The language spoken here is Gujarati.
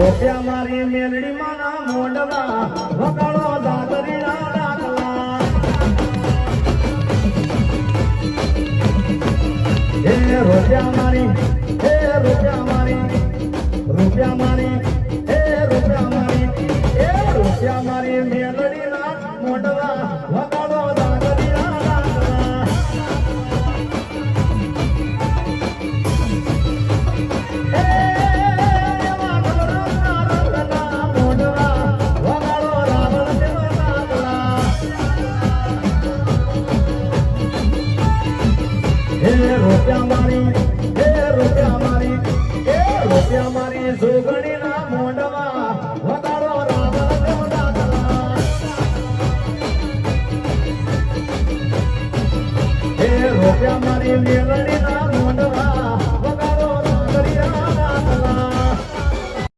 રૂપિયા મારી મેલડી માના મોંડવા વગાડો દાદરીના ડાકલા હે રૂપિયા મારી હે રૂપિયા મારી રૂપિયા મારી હે રૂપિયા મારી હે રૂપિયા મારી મેલડીના મોંડવા વગાડો દાદરીના ડાકલા રૂપિયા મારી જોગણી ના મોંડવા વગાડો રાવણ દેવદાદલા હે રૂપિયા મારી મેલડી